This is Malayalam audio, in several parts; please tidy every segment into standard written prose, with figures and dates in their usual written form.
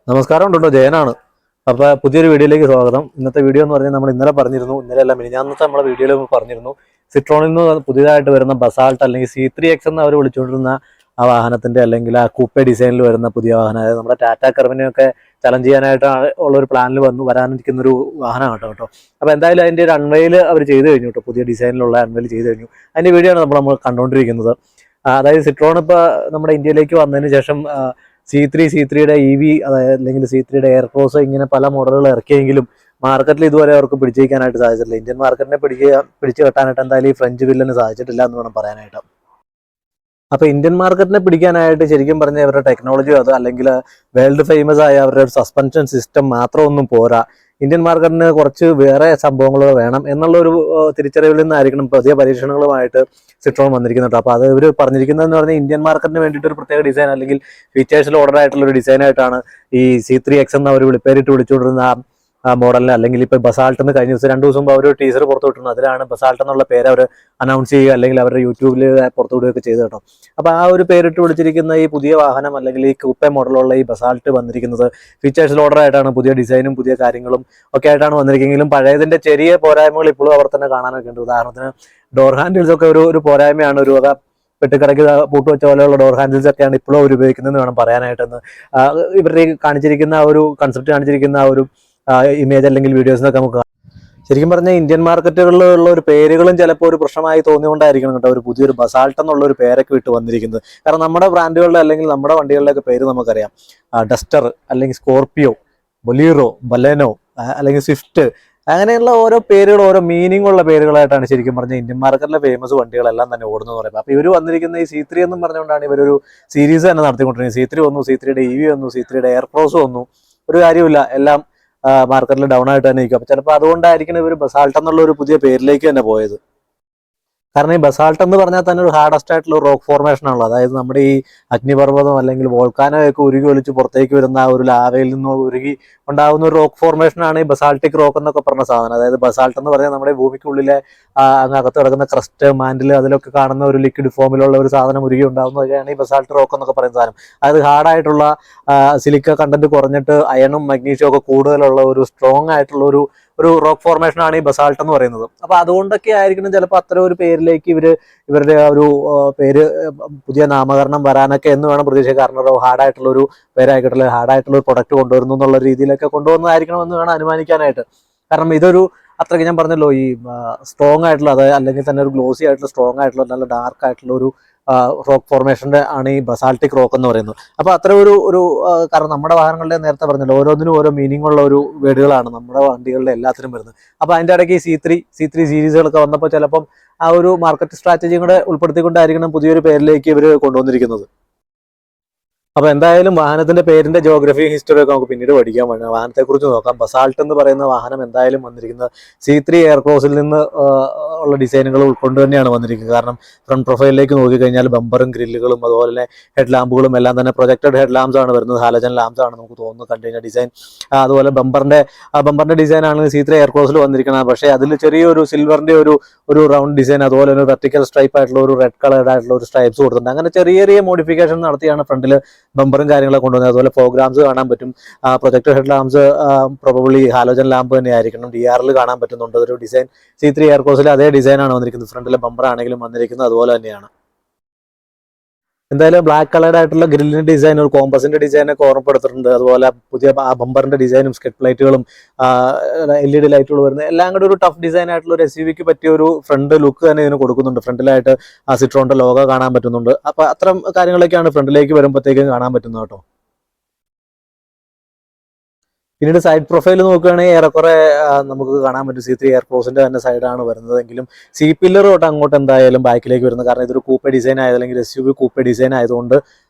നമസ്കാരം ഉണ്ടോ ജയനാണ്. അപ്പോൾ പുതിയൊരു വീഡിയോയിലേക്ക് സ്വാഗതം. ഇന്നത്തെ വീഡിയോ എന്ന് പറഞ്ഞാൽ നമ്മൾ ഇന്നലെ പറഞ്ഞിരുന്നു, ഇന്നലെ മിനിഞ്ഞാന്നത്തെ നമ്മുടെ വീഡിയോയിൽ പറഞ്ഞിരുന്നു, സിട്രോണിൽ നിന്ന് പുതിയതായിട്ട് വരുന്ന ബസാൾട്ട് അല്ലെങ്കിൽ C3X എന്ന് അവർ വിളിച്ചുകൊണ്ടിരുന്ന ആ വാഹനത്തിന്റെ അല്ലെങ്കിൽ ആ കൂപ്പെ ഡിസൈനിൽ വരുന്ന പുതിയ വാഹനം, അതായത് നമ്മുടെ ടാറ്റ കർവിനെയൊക്കെ ചലഞ്ച് ചെയ്യാനായിട്ട് ഉള്ള ഒരു പ്ലാനിൽ വരാനിരിക്കുന്ന ഒരു വാഹനമാണ് കേട്ടോ. അപ്പോൾ എന്തായാലും അതിന്റെ ഒരു അൺവെയിൽ അവർ ചെയ്ത് കഴിഞ്ഞു കേട്ടോ. പുതിയ ഡിസൈനിലുള്ള അൺവെയിൽ ചെയ്ത് കഴിഞ്ഞു. അതിന്റെ വീഡിയോ ആണ് നമ്മൾ കണ്ടുകൊണ്ടിരിക്കുന്നത്. അതായത് സിട്രോൺ ഇപ്പോൾ നമ്മുടെ ഇന്ത്യയിലേക്ക് വന്നതിന് ശേഷം C3യുടെ EV, അതായത് അല്ലെങ്കിൽ C3യുടെ എയർക്രോസ്, ഇങ്ങനെ പല മോഡലുകൾ ഇറക്കിയെങ്കിലും മാർക്കറ്റിൽ ഇതുവരെ അവർക്ക് പിടിച്ചേക്കാനായിട്ട് സാധിച്ചിട്ടില്ല. ഇന്ത്യൻ മാർക്കറ്റിനെ പിടിച്ചു കെട്ടാനായിട്ട് എന്തായാലും ഈ ഫ്രഞ്ച് വില്ലന് സാധിച്ചിട്ടില്ല എന്ന് വേണം പറയാനായിട്ട്. അപ്പൊ ഇന്ത്യൻ മാർക്കറ്റിനെ പിടിക്കാനായിട്ട് ശരിക്കും പറഞ്ഞ ഇവരുടെ ടെക്നോളജിയോ അത് അല്ലെങ്കിൽ വേൾഡ് ഫേമസ് ആയ അവരുടെ ഒരു സസ്പെൻഷൻ സിസ്റ്റം മാത്രമൊന്നും പോരാ. ഇന്ത്യൻ മാർക്കറ്റിന് കുറച്ച് വേറെ സംഭവങ്ങൾ വേണം എന്നുള്ള ഒരു തിരിച്ചറിവിൽ നിന്നായിരിക്കണം പുതിയ പരീക്ഷണങ്ങളുമായിട്ട് സിട്രോൺ വന്നിരിക്കുന്നുണ്ട്. അപ്പോൾ അത് ഇവർ പറഞ്ഞിരിക്കുന്നതെന്ന് പറഞ്ഞാൽ ഇന്ത്യൻ മാർക്കറ്റിന് വേണ്ടിയിട്ട് ഒരു പ്രത്യേക ഡിസൈൻ അല്ലെങ്കിൽ ഫീച്ചേഴ്സിൽ ഓർഡർ ആയിട്ടുള്ള ഒരു ഡിസൈനായിട്ടാണ് ഈ C3X എന്ന് അവർ പേരിട്ട് വിളിച്ചുകൊണ്ടിരുന്ന ആ മോഡലിന്, അല്ലെങ്കിൽ ഇപ്പോൾ ബസാൾട്ട് എന്ന് കഴിഞ്ഞ ദിവസം 2 ദിവസം മുമ്പ് അവർ ടീസർ പുറത്തു വിട്ടിരുന്നു. അതിലാണ് ബസാൾട്ട് എന്നുള്ള പേര് അവർ അനൗൺസ് ചെയ്യുക അല്ലെങ്കിൽ അവരുടെ യൂട്യൂബിൽ പുറത്തു വിടുകയൊക്കെ ചെയ്തു കേട്ടോ. അപ്പോൾ ആ ഒരു പേരിട്ട് വിളിച്ചിരിക്കുന്ന ഈ പുതിയ വാഹനം അല്ലെങ്കിൽ ഈ കൂപ്പെ മോഡലുള്ള ഈ ബസാൾട്ട് വന്നിരിക്കുന്നത് ഫീച്ചേഴ്സിൽ ഓർഡർ ആയിട്ടാണ്. പുതിയ ഡിസൈനും പുതിയ കാര്യങ്ങളും ഒക്കെ ആയിട്ടാണ് വന്നിരിക്കുമെങ്കിലും പഴയതിന്റെ ചെറിയ പോരായ്മകൾ ഇപ്പോഴും അവർ തന്നെ കാണാനൊക്കെ ഉണ്ട്. ഉദാഹരണത്തിന് ഡോർ ഹാൻഡിൽസ് ഒക്കെ ഒരു പോരായ്മയാണ്. ഒരു വക പെട്ടിക്കടയ്ക്ക് പൂട്ട് വെച്ച പോലെയുള്ള ഡോർ ഹാൻഡിൽസ് ഒക്കെയാണ് ഇപ്പോഴും അവർ ഉപയോഗിക്കുന്നതെന്ന് വേണം പറയാനായിട്ടെന്ന്. ഇവരുടെ കാണിച്ചിരിക്കുന്ന ഒരു കൺസെപ്റ്റ് കാണിച്ചിരിക്കുന്ന ഒരു ഇമേജ് അല്ലെങ്കിൽ വീഡിയോസിനൊക്കെ നമുക്ക് ശരിക്കും പറഞ്ഞാൽ ഇന്ത്യൻ മാർക്കറ്റുകളിലുള്ള ഒരു പേരുകളും ചിലപ്പോൾ ഒരു പ്രശ്നമായി തോന്നിയുകൊണ്ടായിരിക്കണം കേട്ടോ ഒരു പുതിയൊരു ബസാൾട്ട് എന്നുള്ള ഒരു പേരൊക്കെ വിട്ട് വന്നിരിക്കുന്നത്. കാരണം നമ്മുടെ ബ്രാൻഡുകളുടെ അല്ലെങ്കിൽ നമ്മുടെ വണ്ടികളുടെയൊക്കെ പേര് നമുക്കറിയാം. ഡസ്റ്റർ അല്ലെങ്കിൽ സ്കോർപിയോ, ബൊലീറോ, ബലേനോ അല്ലെങ്കിൽ സ്വിഫ്റ്റ്, അങ്ങനെയുള്ള ഓരോ പേരുകൾ ഓരോ മീനിങ് ഉള്ള പേരുകളായിട്ടാണ് ശരിക്കും പറഞ്ഞാൽ ഇന്ത്യൻ മാർക്കറ്റിലെ ഫേമസ് വണ്ടികളെല്ലാം തന്നെ ഓടുന്നത് പറയുന്നത്. അപ്പോൾ ഇവർ വന്നിരിക്കുന്ന ഈ C3 എന്നും പറഞ്ഞുകൊണ്ടാണ് ഇവരൊരു സീരീസ് തന്നെ നടത്തിക്കൊണ്ടിരിക്കുന്നത്. C3 വന്നു, C3യുടെ EV വന്നു, C3യുടെ എയർക്രോസ് വന്നു. ഒരു കാര്യമില്ല, എല്ലാം മാർക്കറ്റിൽ ഡൗൺ ആയിട്ട് തന്നെ നിൽക്കും. അപ്പോൾ ചിലപ്പോൾ അതുകൊണ്ടായിരിക്കണം ഇവർ ബസാൾട്ട് എന്നുള്ള ഒരു പുതിയ പേരിലേക്ക് തന്നെ പോയത്. കാരണം ഈ ബസാൾട്ട് എന്ന് പറഞ്ഞാൽ തന്നെ ഒരു ഹാർഡസ്റ്റ് ആയിട്ടുള്ള റോക്ക് ഫോർമേഷൻ ആണല്ലോ. അതായത് നമ്മുടെ ഈ അഗ്നിപർവ്വതം അല്ലെങ്കിൽ വോൾക്കാനോ ഒക്കെ ഉരുകി ഒലിച്ച് പുറത്തേക്ക് വരുന്ന ആ ഒരു ലാവയിൽ നിന്ന് ഉരുകി ഉണ്ടാകുന്ന ഒരു റോക്ക് ഫോർമേഷനാണ് ഈ ബസാൾട്ടിക് റോക്ക് എന്നൊക്കെ പറഞ്ഞ സാധനം. അതായത് ബസാൾട്ട് എന്ന് പറഞ്ഞാൽ നമ്മുടെ ഭൂമിക്കുള്ളിലെ അകത്ത് കിടക്കുന്ന ക്രസ്റ്റ്, മാൻഡിൽ, അതിലൊക്കെ കാണുന്ന ഒരു ലിക്വിഡ് ഫോമിലുള്ള ഒരു സാധനം ഉരുകി ഉണ്ടാകുന്നതൊക്കെയാണ് ഈ ബസാൾട്ട് റോക്ക് എന്നൊക്കെ പറയുന്ന സാധനം. അതായത് ഹാർഡായിട്ടുള്ള സിലിക്ക കണ്ടന്റ് കുറഞ്ഞിട്ട് അയണും മഗ്നീഷ്യം ഒക്കെ കൂടുതലുള്ള ഒരു സ്ട്രോങ് ആയിട്ടുള്ള ഒരു റോക്ക് ഫോർമേഷൻ ആണ് ഈ ബസാൾട്ട് എന്ന് പറയുന്നത്. അപ്പൊ അതുകൊണ്ടൊക്കെ ആയിരിക്കണം ചിലപ്പോൾ അത്തരം ഒരു പേരിലേക്ക് ഇവരുടെ ഒരു പേര് പുതിയ നാമകരണം വരാനൊക്കെ എന്ന് വേണം പ്രതീക്ഷിക്കുക. കാരണം ഹാർഡായിട്ടുള്ള ഒരു പേരായിക്കോട്ടെ, ഹാർഡായിട്ടുള്ള ഒരു പ്രൊഡക്റ്റ് കൊണ്ടുവരുന്നു എന്നുള്ള രീതിയിലൊക്കെ കൊണ്ടുവന്നതായിരിക്കണം എന്ന് വേണം അനുമാനിക്കാനായിട്ട്. കാരണം ഇതൊരു അത്രയ്ക്ക് ഞാൻ പറഞ്ഞല്ലോ ഈ സ്ട്രോങ് ആയിട്ടുള്ള, അതായത് അല്ലെങ്കിൽ തന്നെ ഒരു ഗ്ലോസി ആയിട്ടുള്ള സ്ട്രോങ് ആയിട്ടുള്ള നല്ല ഡാർക്ക് ആയിട്ടുള്ള ഒരു റോക്ക് ഫോർമേഷന്റെ ആണ് ഈ ബസാൾട്ടിക് റോക്ക് എന്ന് പറയുന്നത്. അപ്പൊ അത്ര ഒരു കാരണം നമ്മുടെ വാഹനങ്ങളുടെ നേരത്തെ പറഞ്ഞല്ലോ ഓരോന്നിനും ഓരോ മീനിങ് ഉള്ള ഒരു വേർഡുകളാണ് നമ്മുടെ വണ്ടികളുടെ എല്ലാത്തിനും വരുന്നത്. അപ്പൊ അതിന്റെ ഇടയ്ക്ക് C3 സീരീസുകളൊക്കെ വന്നപ്പോൾ ചിലപ്പം ആ ഒരു മാർക്കറ്റ് സ്ട്രാറ്റജിയും കൂടെ ഉൾപ്പെടുത്തിക്കൊണ്ടായിരിക്കണം പുതിയൊരു പേരിലേക്ക് ഇവർ കൊണ്ടുവന്നിരിക്കുന്നത്. അപ്പൊ എന്തായാലും വാഹനത്തിന്റെ പേരിന്റെ ജോഗ്രഫി ഹിസ്റ്ററി ഒക്കെ നമുക്ക് പിന്നീട് പഠിക്കാൻ വേണം. വാഹനത്തെക്കുറിച്ച് നോക്കാം. ബസാൾട്ട് എന്ന് പറയുന്ന വാഹനം എന്തായാലും വന്നിരിക്കുന്നത് C3 എയർക്രോസിൽ നിന്ന് ഉള്ള ഡിസൈനുകൾ ഉൾക്കൊണ്ട് തന്നെയാണ് വന്നിരിക്കുന്നത്. കാരണം ഫ്രണ്ട് പ്രൊഫൈലിലേക്ക് നോക്കിക്കഴിഞ്ഞാൽ ബമ്പറും ഗ്രില്ലുകളും അതുപോലെ തന്നെ ഹെഡ് ലാമ്പുകളും എല്ലാം തന്നെ പ്രൊജക്റ്റഡ് ഹെഡ് ലാംപ്സ് ആണ് വരുന്നത്. ഹാലജൻ ലാംപ്സ് ആണ് നമുക്ക് തോന്നുന്നു കണ്ടു കഴിഞ്ഞാൽ ഡിസൈൻ. അതുപോലെ ബമ്പറിന്റെ ഡിസൈൻ ആണ് C3 എയർക്രോസിൽ വന്നിരിക്കുന്നത്. പക്ഷേ അതിൽ ചെറിയൊരു സിൽവറിന്റെ ഒരു റൗണ്ട് ഡിസൈൻ, അതുപോലെ ഒരു വെർട്ടിക്കൽ സ്ട്രൈപ്പ് ആയിട്ടുള്ള ഒരു റെഡ് കളേർഡ് ആയിട്ടുള്ള ഒരു സ്ട്രൈപ്സ് കൊടുത്തിട്ടുണ്ട്. അങ്ങനെ ചെറിയ മോഡിഫിക്കേഷൻ നടത്തിയാണ് ഫ്രണ്ടിൽ ബമ്പറും കാര്യങ്ങളൊക്കെ കൊണ്ടുവന്നത്. അതുപോലെ ഫോഗ്രാംസ് കാണാൻ പറ്റും. Projector head lamps probably halogen lamp തന്നെ ആയിരിക്കണം. DR കാണാൻ പറ്റുന്നുണ്ട്. ഒരു ഡിസൈൻ C3 എയർക്രോസിൽ അതേ ഡിസൈനാണ് വന്നിരിക്കുന്നത്. ഫ്രണ്ടിലെ ബമ്പർ ആണെങ്കിലും വന്നിരിക്കുന്നത് അതുപോലെ തന്നെയാണ്. എന്തായാലും ബ്ലാക്ക് കളേർഡ് ആയിട്ടുള്ള ഗ്രില്ലിന്റെ ഡിസൈൻ, ഒരു കോമ്പസിന്റെ ഡിസൈനൊക്കെ ഓർമ്മപ്പെടുത്തിട്ടുണ്ട്. അതുപോലെ പുതിയ ബമ്പറിന്റെ ഡിസൈനും സ്കെറ്റ് പ്ലേറ്റുകളും LED ലൈറ്റുകൾ വരുന്നത് എല്ലാം കൂടി ഒരു ടഫ് ഡിസൈൻ ആയിട്ടുള്ള ഒരു SUV-ക്ക് പറ്റിയ ഒരു ഫ്രണ്ട് ലുക്ക് തന്നെ ഇതിന് കൊടുക്കുന്നുണ്ട്. ഫ്രണ്ടിലായിട്ട് ആ സിട്രോണിന്റെ ലോഗോ കാണാൻ പറ്റുന്നുണ്ട്. അപ്പൊ അത്തരം കാര്യങ്ങളൊക്കെയാണ് ഫ്രണ്ടിലേക്ക് വരുമ്പോഴത്തേക്കും കാണാൻ പറ്റുന്നത് കേട്ടോ. പിന്നീട് സൈഡ് പ്രൊഫൈൽ നോക്കുകയാണെങ്കിൽ ഏറെക്കുറെ നമുക്ക് കാണാൻ പറ്റും C3 എയർക്രോസിന്റെ തന്നെ സൈഡാണ് വരുന്നതെങ്കിലും C-പില്ലർ തൊട്ട് അങ്ങോട്ട് എന്തായാലും ബാക്കിലേക്ക് വരുന്നത്. കാരണം ഇതൊരു കൂപ്പെ ഡിസൈൻ ആയത് അല്ലെങ്കിൽ SUV കൂപ്പെ ഡിസൈൻ ആയതുകൊണ്ട്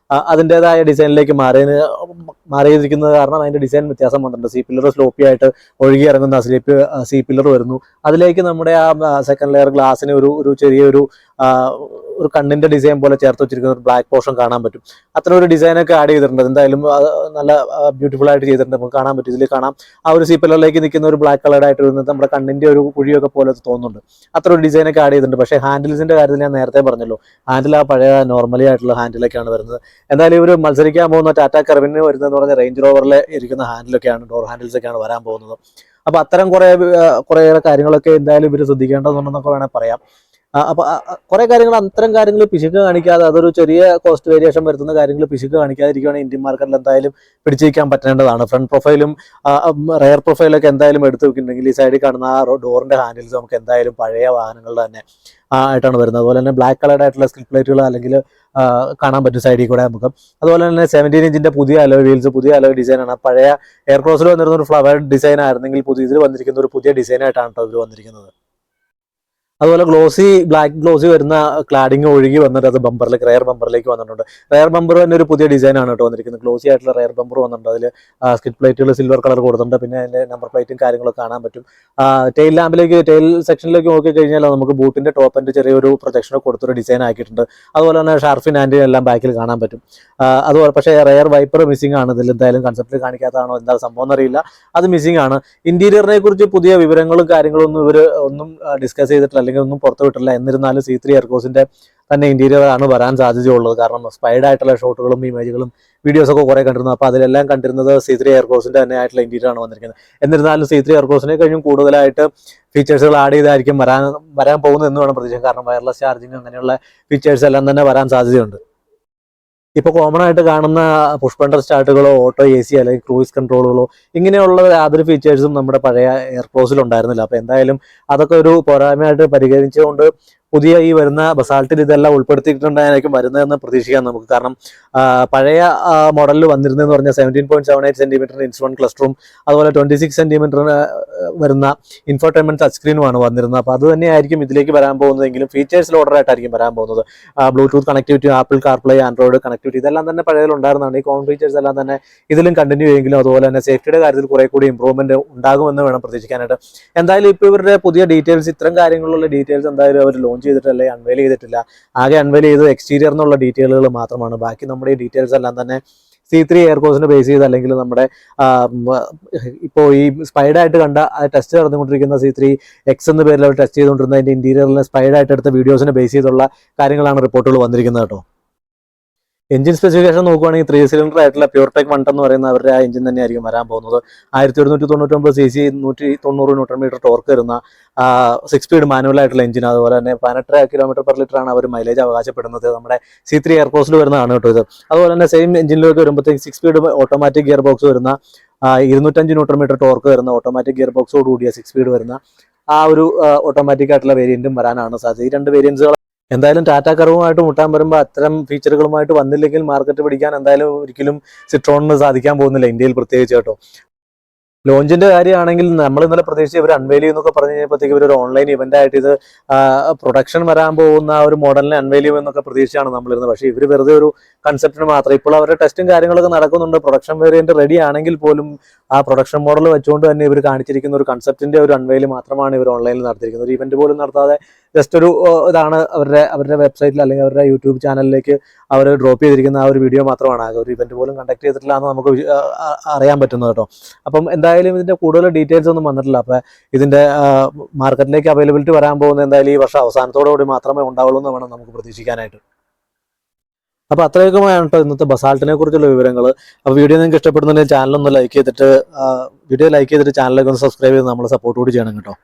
അതിൻ്റെതായ ഡിസൈനിലേക്ക് മാറിയിരിക്കുന്നത് കാരണം അതിന്റെ ഡിസൈൻ വ്യത്യാസം വന്നിട്ടുണ്ട്. C-പില്ലർ സ്ലോപ്പി ആയിട്ട് ഒഴുകി ഇറങ്ങുന്ന C-പില്ലർ വരുന്നു. അതിലേക്ക് നമ്മുടെ ആ സെക്കൻഡ് ലെയർ ഗ്ലാസിന് ഒരു ചെറിയൊരു കണ്ണിന്റെ ഡിസൈൻ പോലെ ചേർത്ത് വെച്ചിരിക്കുന്ന ഒരു ബ്ലാക്ക് പോർഷൻ കാണാൻ പറ്റും. അത്ര ഒരു ഡിസൈനൊക്കെ ആഡ് ചെയ്തിട്ടുണ്ട്. എന്തായാലും നല്ല ബ്യൂട്ടിഫുൾ ആയിട്ട് ചെയ്തിട്ടുണ്ട്. നമുക്ക് കാണാൻ പറ്റും. ഇതിൽ കാണാം ആ ഒരു C-പില്ലറിലേക്ക് നിൽക്കുന്ന ഒരു ബ്ലാക്ക് കളേർഡ് ആയിട്ട് വരുന്നത് നമ്മുടെ കണ്ണിന്റെ ഒരു കുഴിയൊക്കെ പോലെ തോന്നുന്നുണ്ട്. അത്ര ഒരു ഡിസൈനൊക്കെ ആഡ് ചെയ്തിട്ടുണ്ട്. പക്ഷേ ഹാൻഡിൽസിന്റെ കാര്യത്തിൽ ഞാൻ നേരത്തെ പറഞ്ഞല്ലോ, ഹാൻഡിൽ ആ പഴയ നോർമലി ആയിട്ടുള്ള ഹാൻഡിലൊക്കെയാണ് വരുന്നത്. എന്തായാലും ഇവർ മത്സരിക്കാൻ പോകുന്ന ടാറ്റ കർവിന് വരുന്നതെന്ന് പറഞ്ഞാൽ റേഞ്ച് റോവറിലെ ഇരിക്കുന്ന ഹാൻഡിലൊക്കെയാണ്, ഡോർ ഹാൻഡിൽസ് ഒക്കെയാണ് വരാൻ പോകുന്നത്. അപ്പൊ അത്തരം കുറേയേറെ കാര്യങ്ങളൊക്കെ എന്തായാലും ഇവർ ശ്രദ്ധിക്കേണ്ടതുണ്ടെന്നൊക്കെ വേണമെങ്കിൽ പറയാം. അപ്പൊ കുറെ കാര്യങ്ങൾ അത്തരം കാര്യങ്ങൾ പിശുക്ക് കാണിക്കാതെ, അതൊരു ചെറിയ കോസ്റ്റ് വേരിയേഷൻ വരുത്തുന്ന കാര്യങ്ങൾ പിശുക്ക് കാണിക്കാതിരിക്കുകയാണെങ്കിൽ ഇന്ത്യൻ മാർക്കറ്റിൽ എന്തായാലും പിടിച്ചിരിക്കാൻ പറ്റേണ്ടതാണ്. ഫ്രണ്ട് പ്രൊഫൈലും റെയർ പ്രൊഫൈലൊക്കെ എന്തായാലും എടുത്ത് വെക്കുന്നുണ്ടെങ്കിൽ ഈ സൈഡിൽ കാണുന്ന ആ ഡോറിന്റെ ഹാൻഡിൽസ് നമുക്ക് എന്തായാലും പഴയ വാഹനങ്ങളുടെ തന്നെ ആയിട്ടാണ് വരുന്നത്. അതുപോലെ തന്നെ ബ്ലാക്ക് കളർഡ് ആയിട്ടുള്ള സ്കിൽ പ്ലേറ്റുകൾ അല്ലെങ്കിൽ കാണാൻ പറ്റും സൈഡിൽ കൂടെ നമുക്ക്. അതുപോലെ തന്നെ 17 ഇഞ്ചിന്റെ പുതിയ അലോയ് വീൽസ്, പുതിയ അലോയ് ഡിസൈനാണ്. പഴയ എയർക്രോസിൽ വന്നിരുന്ന ഒരു ഫ്ലവർ ഡിസൈൻ ആയിരുന്നെങ്കിൽ ഇതിൽ വന്നിരിക്കുന്ന ഒരു പുതിയ ഡിസൈനായിട്ടാണ് ഇതിൽ വന്നിരിക്കുന്നത്. അതുപോലെ ബ്ലാക്ക് ഗ്ലോസി വരുന്ന ക്ലാഡിങ് ഒഴുകി വന്നിട്ട് അത് റെയർ ബമ്പറിലേക്ക് വന്നിട്ടുണ്ട്. റെയർ ബമ്പർ തന്നെ ഒരു പുതിയ ഡിസൈനാണ് കേട്ടോ വന്നിരിക്കുന്നത്. ഗ്ലോസി ആയിട്ടുള്ള റെയർ ബമ്പർ വന്നിട്ടുണ്ട്. അതിൽ സ്കിഡ് പ്ലേറ്റുകൾ സിൽവർ കളർ കൊടുത്തിട്ടുണ്ട്. പിന്നെ അതിന്റെ നമ്പർ പ്ലേറ്റും കാര്യങ്ങളൊക്കെ കാണാൻ പറ്റും. ടെയിൽ സെക്ഷനിലേക്ക് നോക്കി കഴിഞ്ഞാൽ നമുക്ക് ബൂട്ടിന്റെ ടോപ്പ് എൻഡ് ചെറിയൊരു പ്രൊജക്ഷനൊക്കെ കൊടുത്തൊരു ഡിസൈൻ ആക്കിയിട്ടുണ്ട്. അതുപോലെ തന്നെ ഷാർഫിൻ ആൻഡ് എല്ലാം ബാക്കിൽ കാണാൻ പറ്റും. അതുപോലെ പക്ഷേ റെയർ വൈപ്പർ മിസ്സിംഗ് ആണ്. ഇതിൽ എന്തായാലും കൺസെപ്റ്റിൽ കാണിക്കാത്തതാണോ എന്താ സംഭവം എന്നറിയില്ല, അത് മിസ്സിംഗ് ആണ്. ഇന്റീരിയറിനെ കുറിച്ച് പുതിയ വിവരങ്ങളും കാര്യങ്ങളൊന്നും ഇവർ ഒന്നും ഡിസ്കസ് ചെയ്തിട്ടില്ല, അല്ലെങ്കിൽ ഒന്നും പുറത്തു വിട്ടില്ല. എന്നിരുന്നാലും C3 എയർക്രോസിന്റെ തന്നെ ഇന്റീരിയർ ആണ് വരാൻ സാധ്യതയുള്ളത്. കാരണം സ്പൈഡ് ആയിട്ടുള്ള ഷോട്ടുകളും ഇമേജുകളും വീഡിയോസൊക്കെ കുറെ കണ്ടിരുന്നു. അപ്പോൾ അതിലെല്ലാം കണ്ടിരുന്നത് C3 എയർക്രോസിന്റെ തന്നെ ആയിട്ടുള്ള ഇന്റീരിയർ ആണ് വന്നിരിക്കുന്നത്. എന്നിരുന്നാലും C3 എയർക്രോസിനെ കഴിഞ്ഞും കൂടുതലായിട്ട് ഫീച്ചേഴ്സുകൾ ആഡ് ചെയ്തായിരിക്കും വരാൻ പോകുന്നത് എന്ന് വേണം പ്രതീക്ഷിക്കാം. കാരണം വയർലെസ് ചാർജിങ് അങ്ങനെയുള്ള ഫീച്ചേഴ്സ് എല്ലാം തന്നെ വരാൻ സാധ്യതയുണ്ട്. ഇപ്പൊ കോമൺ ആയിട്ട് കാണുന്ന പുഷ് ബട്ടൺ സ്റ്റാർട്ടുകളോ ഓട്ടോ AC അല്ലെങ്കിൽ ക്രൂയിസ് കൺട്രോളുകളോ ഇങ്ങനെയുള്ള യാതൊരു ഫീച്ചേഴ്സും നമ്മുടെ പഴയ എയർക്രോസിൽ ഉണ്ടായിരുന്നില്ല. അപ്പൊ എന്തായാലും അതൊക്കെ ഒരു പോരായ്മയായിട്ട് പരിഗണിച്ചുകൊണ്ട് പുതിയ ഈ വരുന്ന ബസാൾട്ടിൽ ഇതെല്ലാം ഉൾപ്പെടുത്തിയിട്ടുണ്ടായിരിക്കും വരുന്നതെന്ന് പ്രതീക്ഷിക്കാം നമുക്ക്. കാരണം പഴയ മോഡലിൽ വന്നിരുന്നതെന്ന് പറഞ്ഞാൽ 17.78 സെന്റിമീറ്ററിന് ഇൻസ്ട്രുമെന്റ് ക്ലസ്റ്ററും അതുപോലെ 26 സെന്റിമീറ്ററിന് വരുന്ന ഇൻഫോർടൈൻമെന്റ് ടച്ച് സ്ക്രീനുമാണ് വന്നിരുന്നത്. അപ്പോൾ അത് തന്നെയായിരിക്കും ഇതിലേക്ക് വരാൻ പോകുന്നതെങ്കിലും ഫീച്ചേഴ്സിൽ ഓർഡർ ആയിട്ടായിരിക്കും വരാൻ പോകുന്നത്. Bluetooth connectivity, apple CarPlay, Android connectivity ഇതെല്ലാം തന്നെ പഴയതിലുണ്ടായിരുന്നതാണ്. ഈ കോമൺ ഫീച്ചേഴ്സ് എല്ലാം തന്നെ ഇതിലും കണ്ടിന്യൂ ചെയ്യുമെങ്കിലും അതുപോലെ തന്നെ സേഫ്റ്റിയുടെ കാര്യത്തിൽ കുറെ കൂടി ഇമ്പ്രൂവ്മെന്റ് ഉണ്ടാകുമെന്ന് വേണം പ്രതീക്ഷിക്കാനായിട്ട്. എന്തായാലും ഇപ്പോൾ ഇവരുടെ പുതിയ ഡീറ്റെയിൽസ്, ഇത്തരം കാര്യങ്ങളുള്ള ഡീറ്റെയിൽസ് എന്തായാലും അവർ ലോഞ്ച് ചെയ്തിട്ടില്ല, അൺവെയിൽ ചെയ്തിട്ടില്ല. ആകെ അൺവെയിൽ ചെയ്തത് എക്സ്റ്റീരിയർ എന്നുള്ള ഡീറ്റെയിലുകൾ മാത്രമാണ്. ബാക്കി നമ്മുടെ ഈ ഡീറ്റെയിൽസ് എല്ലാം തന്നെ C3 എയർക്രോസിനെ ബേസ് ചെയ്ത് അല്ലെങ്കിൽ നമ്മുടെ ഇപ്പോൾ ഈ സ്പൈഡായിട്ട് കണ്ട ടെസ്റ്റ് നടന്നുകൊണ്ടിരിക്കുന്ന C3 X എന്ന പേരിൽ അവർ ടെസ്റ്റ് ചെയ്തുകൊണ്ടിരുന്ന അതിന്റെ ഇന്റീരിയറിലെ സ്പൈഡായിട്ട് എടുത്ത വീഡിയോസിനെ ബേസ് ചെയ്തുള്ള കാര്യങ്ങളാണ് റിപ്പോർട്ടുകൾ വന്നിരിക്കുന്നത് കേട്ടോ. എഞ്ചിൻ സ്പെസിഫിക്കേഷൻ നോക്കുകയാണെങ്കിൽ 3 സിലിണ്ടർ ആയിട്ടുള്ള പ്യൂർടെക് 1 എന്ന് പറയുന്ന അവരുടെ ആ എഞ്ചിൻ തന്നെയായിരിക്കും വരാൻ പോകുന്നത്. 1199 cc 190 ന്യൂട്ടൺ മീറ്റർ ടോർക്ക് വരുന്ന 6 സ്പീഡ് മാനുവൽ ആയിട്ടുള്ള എഞ്ചിൻ. അതുപോലെ തന്നെ 18 km/ലിറ്റർ ആണ് അവർ മൈലേജ് അവകാശപ്പെടുന്നത്. നമ്മുടെ C3 എയർക്രോസിൽ വരുന്നതാണ് കേട്ടോ ഇത്. അതുപോലെ തന്നെ സെയിം എഞ്ചിനിലേക്ക് വരുമ്പോഴത്തേക്ക് 6 സ്പീഡ് ഓട്ടോമാറ്റിക് ഗിയർ ബോക്സ് വരുന്ന 205 ന്യൂട്ടൺ മീറ്റർ ടോർക്ക് വരുന്ന ഓട്ടോമാറ്റിക് ഗിയർ ബോക്സോട് കൂടിയ 6 സ്പീഡ് വരുന്ന ആ ഒരു ഓട്ടോമാറ്റിക് ആയിട്ടുള്ള വേരിയന്റും വരാനാണ് സാധ്യത. ഈ രണ്ട് വേരിയൻസുകൾ എന്തായാലും ടാറ്റ കർവുമായിട്ട് മുട്ടാൻ വരുമ്പോൾ അത്തരം ഫീച്ചറുകളുമായിട്ട് വന്നില്ലെങ്കിൽ മാർക്കറ്റ് പിടിക്കാൻ എന്തായാലും ഒരിക്കലും സിട്രോണിന് സാധിക്കാൻ പോകുന്നില്ല, ഇന്ത്യയിൽ പ്രത്യേകിച്ച് കേട്ടോ. ലോഞ്ചിന്റെ കാര്യമാണെങ്കിൽ നമ്മൾ ഇന്നലെ പ്രതീക്ഷിച്ച് ഇവർ അൺവെയിൽ ചെയ്യുന്നൊക്കെ പറഞ്ഞു കഴിഞ്ഞപ്പോഴത്തേക്ക് ഇവർ ഒരു ഓൺലൈൻ ഇവന്റ് ആയിട്ട് ഇത് പ്രൊഡക്ഷൻ വരാൻ പോകുന്ന ഒരു മോഡലിനെ അൺവെയിൽ ചെയ്യുമെന്നൊക്കെ പ്രതീക്ഷയാണ് നമ്മളിരുന്നത്. പക്ഷേ ഇവർ വെറുതെ ഒരു കൺസെപ്റ്റിന് മാത്രം. ഇപ്പോൾ അവരുടെ ടെസ്റ്റും കാര്യങ്ങളൊക്കെ നടക്കുന്നുണ്ട്. പ്രൊഡക്ഷൻ വേരിയന്റ് റെഡി ആണെങ്കിൽ പോലും ആ പ്രൊഡക്ഷൻ മോഡൽ വെച്ചുകൊണ്ട് തന്നെ ഇവർ കാണിച്ചിരിക്കുന്ന ഒരു കൺസെപ്റ്റിന്റെ ഒരു അൺവെയിൽ മാത്രമാണ് ഇവർ ഓൺലൈനിൽ നടത്തിയിരിക്കുന്നത്. ഒരു ഇവന്റ് പോലും നടത്താതെ ജസ്റ്റ് ഒരു ഇതാണ് അവരുടെ വെബ്സൈറ്റിൽ അല്ലെങ്കിൽ അവരുടെ യൂട്യൂബ് ചാനലിലേക്ക് അവർ ഡ്രോപ്പ് ചെയ്തിരിക്കുന്ന ആ ഒരു വീഡിയോ മാത്രമാണ്. ഒരു ഇവന്റ് പോലും കണ്ടക്ട് ചെയ്തിട്ടില്ല എന്ന് നമുക്ക് അറിയാൻ പറ്റുന്നത് കേട്ടോ. അപ്പം എന്തായാലും ഇതിന്റെ കൂടുതൽ ഡീറ്റെയിൽസ് ഒന്നും വന്നിട്ടില്ല. അപ്പൊ ഇതിന്റെ മാർക്കറ്റിലേക്ക് അവൈലബിലിറ്റി വരാൻ പോകുന്നത് എന്തായാലും ഈ വർഷം അവസാനത്തോടുകൂടി മാത്രമേ ഉണ്ടാവുള്ളൂ എന്ന് വേണം നമുക്ക് പ്രതീക്ഷിക്കാനായിട്ട്. അപ്പൊ അത്രയൊക്കെയാണ് കേട്ടോ ഇന്നത്തെ ബസാൾട്ടിനെ കുറിച്ചുള്ള വിവരങ്ങൾ. അപ്പൊ വീഡിയോ നിങ്ങൾക്ക് ഇഷ്ടപ്പെടുന്നുണ്ടെങ്കിൽ ചാനലൊന്ന് ലൈക്ക് ചെയ്തിട്ട് ചാനലൊക്കെ ഒന്ന് സബ്സ്ക്രൈബ് ചെയ്ത് നമ്മളെ സപ്പോർട്ട് കൂടി ചെയ്യണം കേട്ടോ.